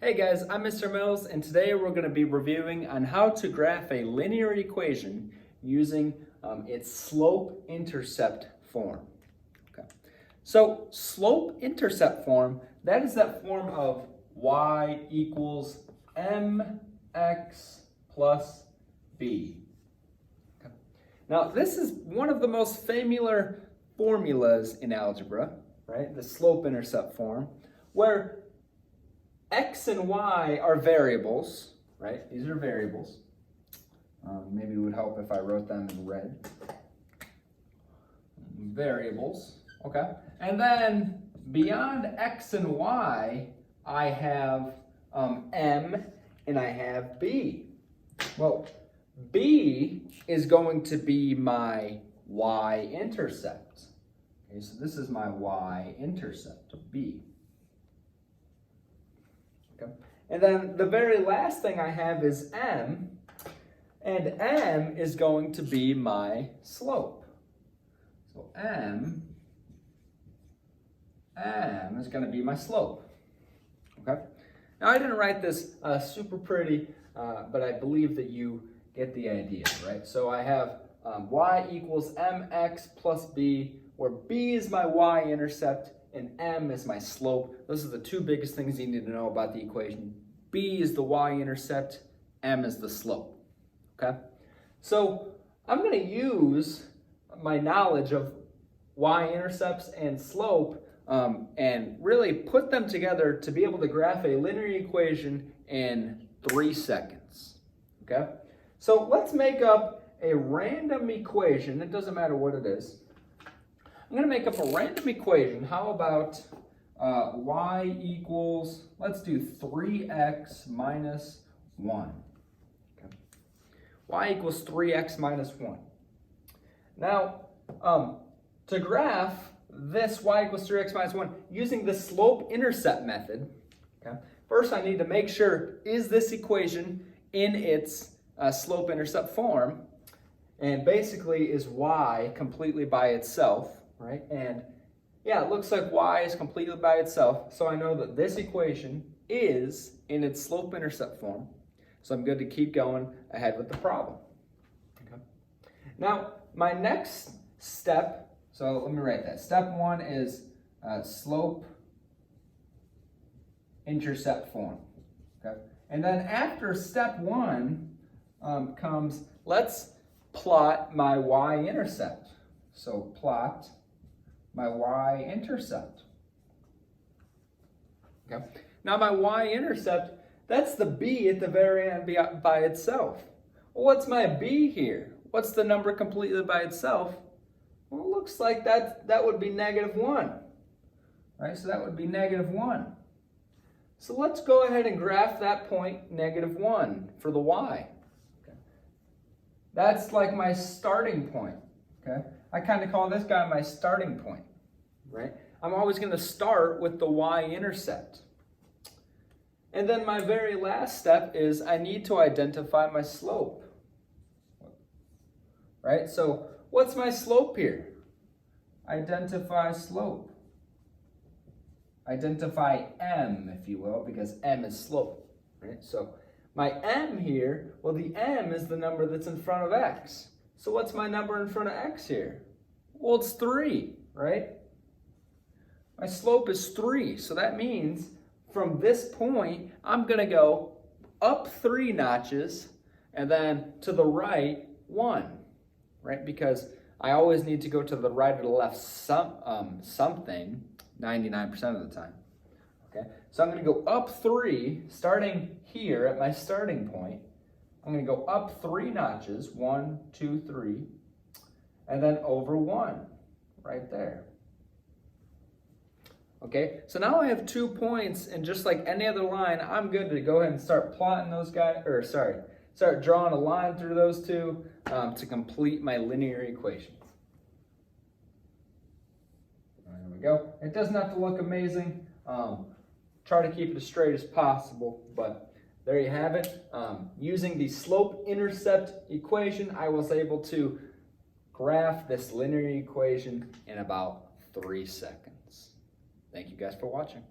Hey guys, I'm Mr. Mills, and today we're going to be reviewing on how to graph a linear equation using its slope-intercept form. Okay. So slope-intercept form, that is that form of y equals mx plus b. Okay. Now this is one of the most familiar formulas in algebra, right? The slope-intercept form, where x and y are variables, right? These are variables. Maybe it would help if I wrote them in red. Variables, okay? And then beyond x and y, I have m and I have b. Well, b is going to be my y-intercept. Okay, so this is my y-intercept, b. Okay. And then the very last thing I have is m, and m is going to be my slope. So m is going to be my slope. Okay. Now I didn't write this super pretty, but I believe that you get the idea, right? So I have y equals mx plus b, where b is my y-intercept and m is my slope. Those are the two biggest things you need to know about the equation. B is the y-intercept, m is the slope. Okay? So I'm going to use my knowledge of y-intercepts and slope and really put them together to be able to graph a linear equation in 3 seconds. Okay? So let's make up a random equation. It doesn't matter what it is. I'm going to make up a random equation. How about y equals, let's do 3x minus 1. Okay. Y equals 3x minus 1. Now, to graph this y equals 3x minus 1 using the slope-intercept method, okay, first I need to make sure, is this equation in its slope-intercept form? And basically, is y completely by itself? Right? And yeah, it looks like y is completely by itself. So I know that this equation is in its slope-intercept form. So I'm good to keep going ahead with the problem. Okay. Now, my next step, so let me write that. Step 1 is slope-intercept form. Okay. And then after step 1 comes, let's plot my y-intercept. So plot my y-intercept. Okay. Now my y-intercept, that's the b at the very end by itself. Well, what's my b here? What's the number completely by itself? Well, it looks like that would be -1. Right? So that would be -1. So let's go ahead and graph that point, -1, for the y. Okay. That's like my starting point. Okay. I kind of call this guy my starting point, right? I'm always going to start with the y-intercept. And then my very last step is I need to identify my slope, right? So what's my slope here? Identify slope. Identify m, if you will, because m is slope, right? So my m here, well, the m is the number that's in front of x. So what's my number in front of x here? Well, it's 3, right? My slope is 3. So that means from this point, I'm going to go up 3 notches and then to the right 1, right? Because I always need to go to the right or the left something 99% of the time. Okay? So I'm going to go up 3, starting here at my starting point. I'm going to go up 3 notches, 1, 2, 3, and then over 1, right there. Okay, so now I have 2 points, and just like any other line, I'm good to go ahead and start plotting those guys, start drawing a line through those two to complete my linear equation. There we go. It doesn't have to look amazing. Try to keep it as straight as possible, but there you have it. Using the slope-intercept equation, I was able to graph this linear equation in about 3 seconds. Thank you guys for watching.